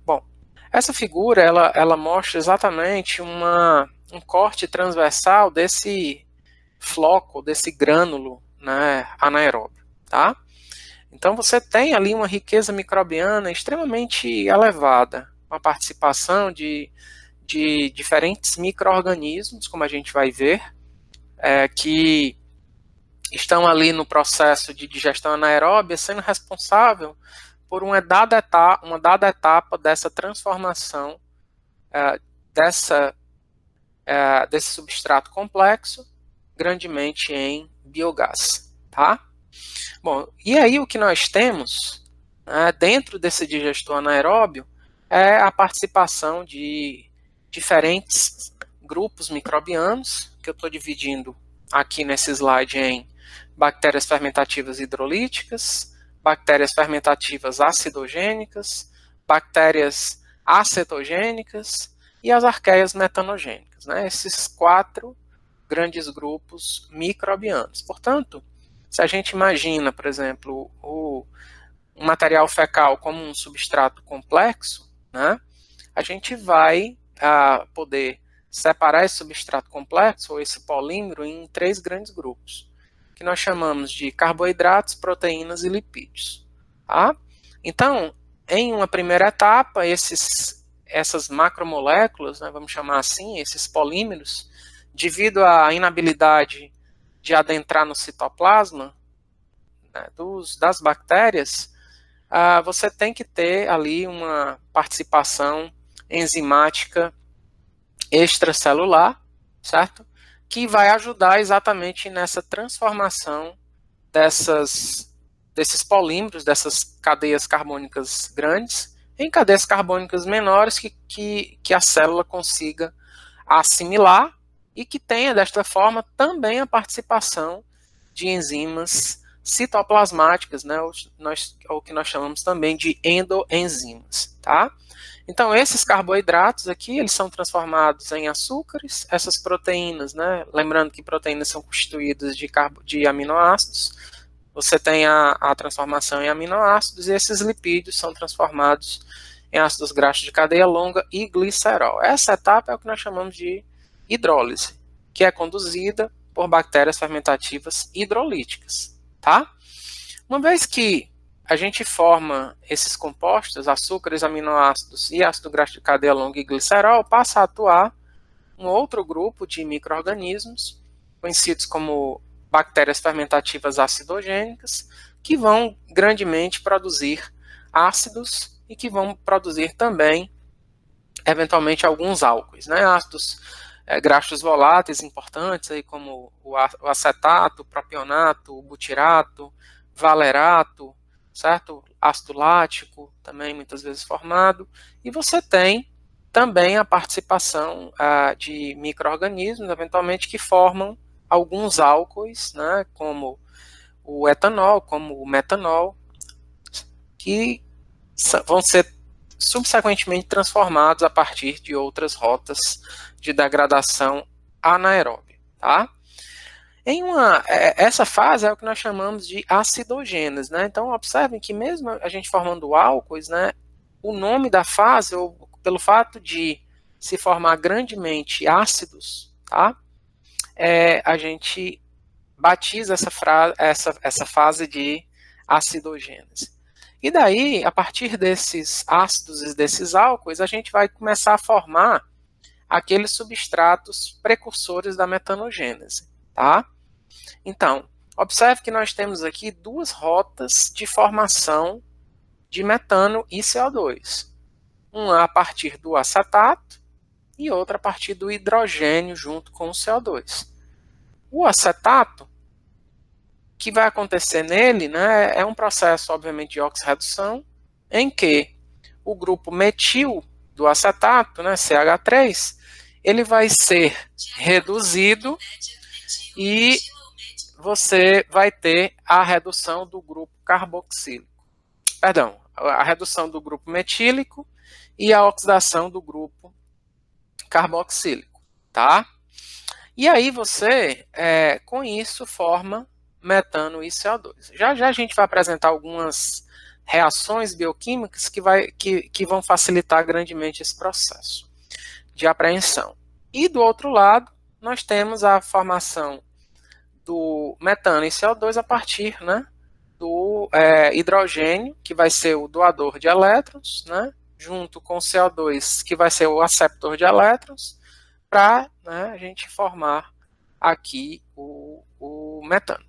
Bom, essa figura ela mostra exatamente um corte transversal desse floco, desse grânulo, né, anaeróbio, tá? Então você tem ali uma riqueza microbiana extremamente elevada, uma participação de diferentes micro-organismos, como a gente vai ver, que estão ali no processo de digestão anaeróbia, sendo responsável por uma dada etapa dessa transformação desse substrato complexo grandemente em biogás, tá? Bom, e aí o que nós temos, né, dentro desse digestor anaeróbio é a participação de diferentes grupos microbianos, que eu estou dividindo aqui nesse slide em bactérias fermentativas hidrolíticas, bactérias fermentativas acidogênicas, bactérias acetogênicas e as arqueias metanogênicas, né? Esses 4 grandes grupos microbianos. Portanto, se a gente imagina, por exemplo, um material fecal como um substrato complexo, né, a gente vai poder separar esse substrato complexo, ou esse polímero, em 3 grandes grupos, que nós chamamos de carboidratos, proteínas e lipídios. Tá? Então, em uma primeira etapa, essas macromoléculas, né, vamos chamar assim, esses polímeros, devido à inabilidade de adentrar no citoplasma, né, das bactérias, você tem que ter ali uma participação enzimática extracelular, certo? Que vai ajudar exatamente nessa transformação desses polímeros, dessas cadeias carbônicas grandes, em cadeias carbônicas menores que a célula consiga assimilar e que tenha, desta forma, também a participação de enzimas citoplasmáticas, né, o que nós chamamos também de endoenzimas, tá? Então, esses carboidratos aqui, eles são transformados em açúcares, essas proteínas, né, lembrando que proteínas são constituídas de aminoácidos, você tem a transformação em aminoácidos, e esses lipídios são transformados em ácidos graxos de cadeia longa e glicerol. Essa etapa é o que nós chamamos de hidrólise, que é conduzida por bactérias fermentativas hidrolíticas, tá? Uma vez que a gente forma esses compostos, açúcares, aminoácidos e ácido graxo de cadeia longa e glicerol, passa a atuar um outro grupo de micro-organismos, conhecidos como bactérias fermentativas acidogênicas, que vão grandemente produzir ácidos e que vão produzir também, eventualmente, alguns álcoois, né? Ácidos graxos voláteis importantes, aí, como o acetato, o propionato, o butirato, valerato, certo? Ácido lático, também muitas vezes formado. E você tem também a participação de micro-organismos, eventualmente, que formam alguns álcoois, né, como o etanol, como o metanol, que vão ser subsequentemente transformados a partir de outras rotas de degradação anaeróbia, tá? Essa fase é o que nós chamamos de acidogênese, né? Então, observem que mesmo a gente formando álcoois, né, o nome da fase, ou pelo fato de se formar grandemente ácidos, tá? A gente batiza essa fase de acidogênese. E daí, a partir desses ácidos e desses álcoois, a gente vai começar a formar aqueles substratos precursores da metanogênese, tá? Então, observe que nós temos aqui 2 rotas de formação de metano e CO2. Uma a partir do acetato e outra a partir do hidrogênio junto com o CO2. O acetato, o que vai acontecer nele, né, é um processo, obviamente, de oxirredução, em que o grupo metil do acetato, né, CH3, ele vai ser reduzido e você vai ter a redução do grupo carboxílico. Perdão, a redução do grupo metílico e a oxidação do grupo carboxílico, tá? E aí você, com isso, forma metano e CO2. Já já a gente vai apresentar algumas reações bioquímicas que vão facilitar grandemente esse processo de apreensão. E do outro lado, nós temos a formação do metano e CO2 a partir, né, do hidrogênio, que vai ser o doador de elétrons, né, junto com o CO2, que vai ser o aceptor de elétrons, para, né, a gente formar aqui o metano.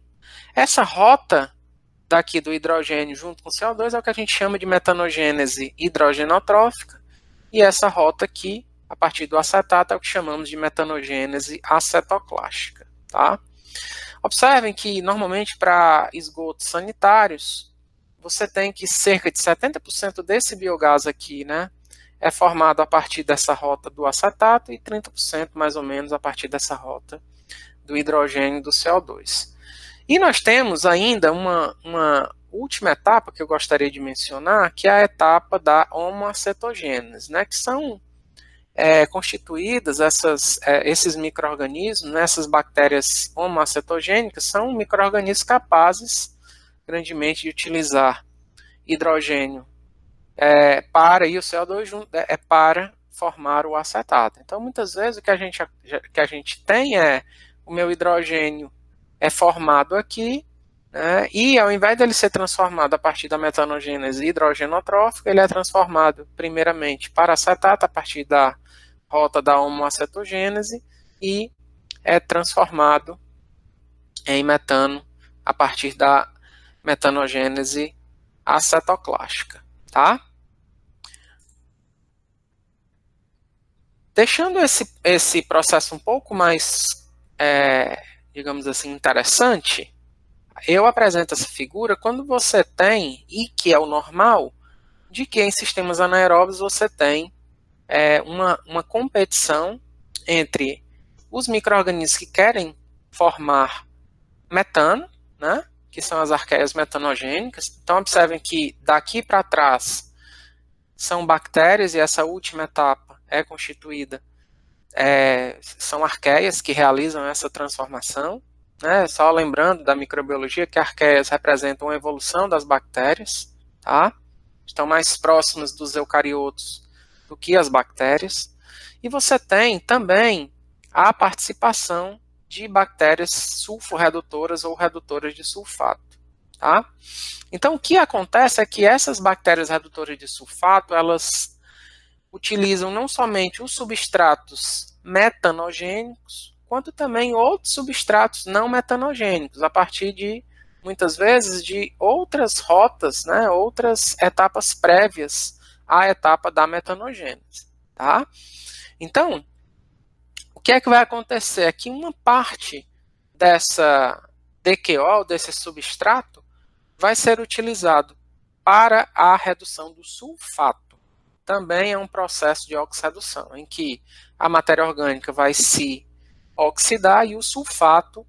Essa rota daqui do hidrogênio junto com o CO2 é o que a gente chama de metanogênese hidrogenotrófica, e essa rota aqui, a partir do acetato, é o que chamamos de metanogênese acetoclástica. Tá? Observem que, normalmente, para esgotos sanitários, você tem que cerca de 70% desse biogás aqui, né, é formado a partir dessa rota do acetato e 30% mais ou menos a partir dessa rota do hidrogênio e do CO2. E nós temos ainda uma última etapa que eu gostaria de mencionar, que é a etapa da homoacetogênese, né, que são constituídas esses micro-organismos, né, essas bactérias homoacetogênicas, são micro-organismos capazes grandemente de utilizar hidrogênio e o CO2 junto, para formar o acetato. Então, muitas vezes, o que a gente tem é o meu hidrogênio é formado aqui, né, e ao invés dele ser transformado a partir da metanogênese hidrogenotrófica, ele é transformado primeiramente para acetato a partir da rota da homoacetogênese e é transformado em metano a partir da metanogênese acetoclástica. Tá? Deixando esse processo um pouco mais, digamos assim, interessante, eu apresento essa figura quando você tem, e que é o normal, de que em sistemas anaeróbios você tem uma competição entre os micro-organismos que querem formar metano, né, que são as arqueias metanogênicas. Então, observem que daqui para trás são bactérias, e essa última etapa é constituída, são arqueias que realizam essa transformação. Né, só lembrando da microbiologia que arqueias representam a evolução das bactérias, tá? Estão mais próximas dos eucariotos do que as bactérias. E você tem também a participação de bactérias sulforredutoras ou redutoras de sulfato. Tá? Então, o que acontece é que essas bactérias redutoras de sulfato, elas utilizam não somente os substratos metanogênicos, quanto também outros substratos não metanogênicos, a partir de, muitas vezes, de outras rotas, né, outras etapas prévias à etapa da metanogênese. Tá? Então, o que é que vai acontecer? É que uma parte dessa DQO, desse substrato, vai ser utilizado para a redução do sulfato. Também é um processo de oxirredução, em que a matéria orgânica vai se oxidar e o sulfato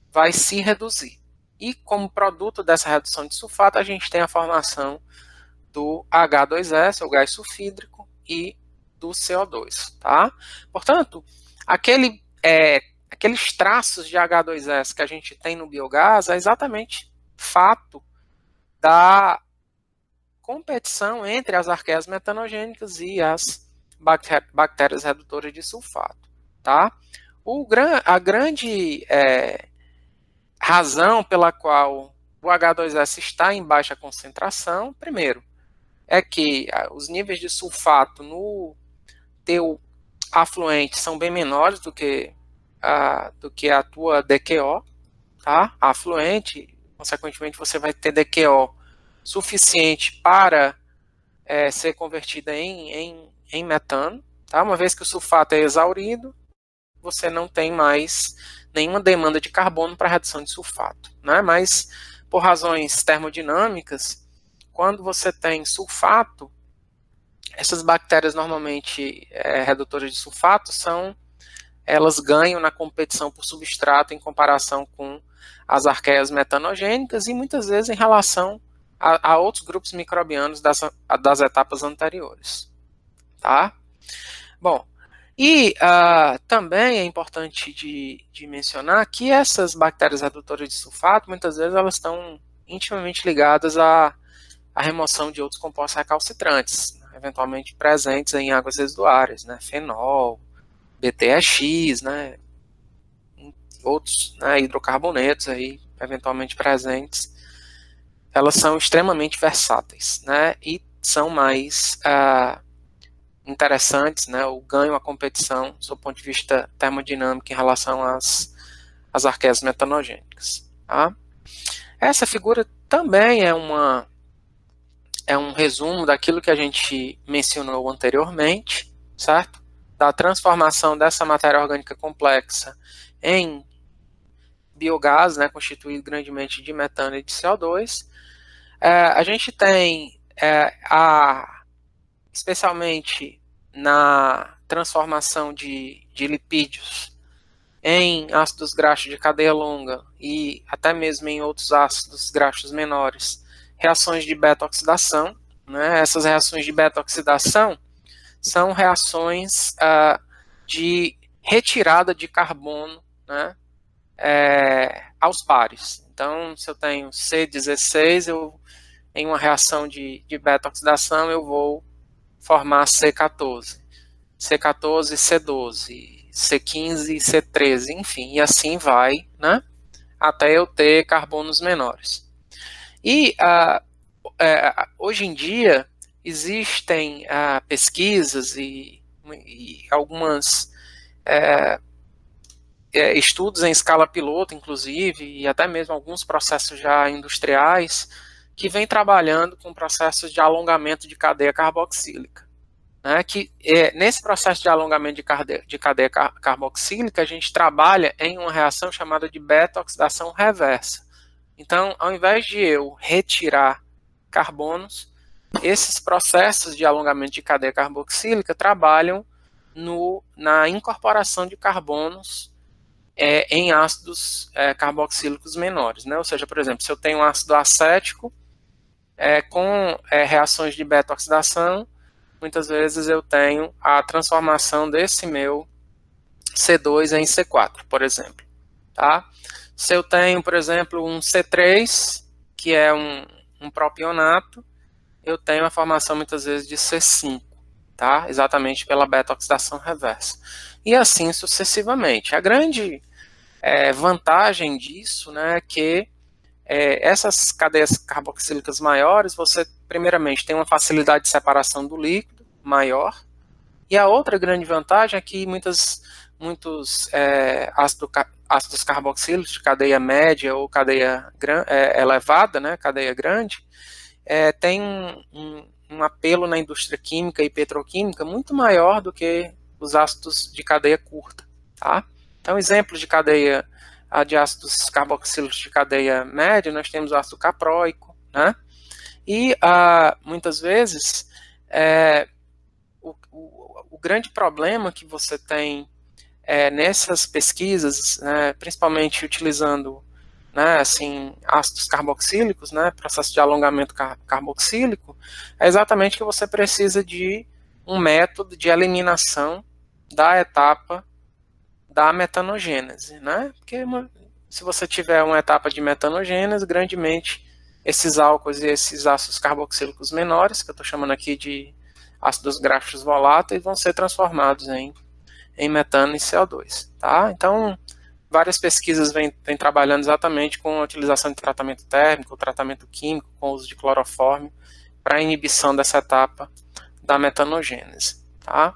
vai se reduzir. E como produto dessa redução de sulfato, a gente tem a formação do H2S, o gás sulfídrico, e do CO2. Tá? Portanto, aqueles traços de H2S que a gente tem no biogás é exatamente fato da competição entre as arqueias metanogênicas e as bactérias redutoras de sulfato. Tá? A grande razão pela qual o H2S está em baixa concentração, primeiro, é que os níveis de sulfato no teu afluente são bem menores do que a tua DQO, tá? Afluente, consequentemente você vai ter DQO suficiente para ser convertida em metano, tá? Uma vez que o sulfato é exaurido, você não tem mais nenhuma demanda de carbono para redução de sulfato, né? Mas por razões termodinâmicas, quando você tem sulfato, essas bactérias normalmente redutoras de sulfato elas ganham na competição por substrato em comparação com as arqueias metanogênicas e muitas vezes em relação a outros grupos microbianos das etapas anteriores. Tá? Bom, e também é importante de mencionar que essas bactérias redutoras de sulfato, muitas vezes elas estão intimamente ligadas a a remoção de outros compostos recalcitrantes, eventualmente presentes em águas residuárias, né, fenol, BTX, né, outros, né, hidrocarbonetos aí, eventualmente presentes. Elas são extremamente versáteis, né, e são mais interessantes, né, o ganho, a competição, do ponto de vista termodinâmico em relação às arqueas metanogênicas. Tá? Essa figura também é um resumo daquilo que a gente mencionou anteriormente, certo? Da transformação dessa matéria orgânica complexa em biogás, né, constituído grandemente de metano e de CO2. A gente tem, especialmente na transformação de lipídios em ácidos graxos de cadeia longa e até mesmo em outros ácidos graxos menores, reações de beta-oxidação. Né? Essas reações de beta-oxidação são reações de retirada de carbono, né, aos pares. Então, se eu tenho C16, em uma reação de beta-oxidação, eu vou formar C14, C14 e C12, C15 e C13, enfim, e assim vai, né, até eu ter carbonos menores. E hoje em dia existem pesquisas e algumas estudos em escala piloto, inclusive, e até mesmo alguns processos já industriais, que vêm trabalhando com processos de alongamento de cadeia carboxílica. Né, que nesse processo de alongamento de cadeia carboxílica, a gente trabalha em uma reação chamada de beta-oxidação reversa. Então, ao invés de eu retirar carbonos, esses processos de alongamento de cadeia carboxílica trabalham na incorporação de carbonos em ácidos carboxílicos menores. Né? Ou seja, por exemplo, se eu tenho um ácido acético com reações de beta-oxidação, muitas vezes eu tenho a transformação desse meu C2 em C4, por exemplo. Tá? Se eu tenho, por exemplo, um C3, que é um propionato, eu tenho a formação muitas vezes de C5, tá? Exatamente pela beta-oxidação reversa. E assim sucessivamente. A grande vantagem disso, né, é que essas cadeias carboxílicas maiores, você primeiramente tem uma facilidade de separação do líquido maior, e a outra grande vantagem é que muitos ácidos carboxílicos de cadeia média ou cadeia elevada, né, cadeia grande, tem um apelo na indústria química e petroquímica muito maior do que os ácidos de cadeia curta. Tá? Então, exemplos de ácidos carboxílicos de cadeia média, nós temos o ácido capróico, né? E muitas vezes o grande problema que você tem nessas pesquisas, né, principalmente utilizando, né, assim, ácidos carboxílicos, né, processo de alongamento carboxílico, é exatamente que você precisa de um método de eliminação da etapa da metanogênese, né? Porque se você tiver uma etapa de metanogênese, grandemente esses álcools e esses ácidos carboxílicos menores, que eu estou chamando aqui de ácidos graxos voláteis, vão ser transformados em metano e CO2. Tá? Então, várias pesquisas vêm trabalhando exatamente com a utilização de tratamento térmico, tratamento químico, com o uso de clorofórmio, para a inibição dessa etapa da metanogênese. Tá?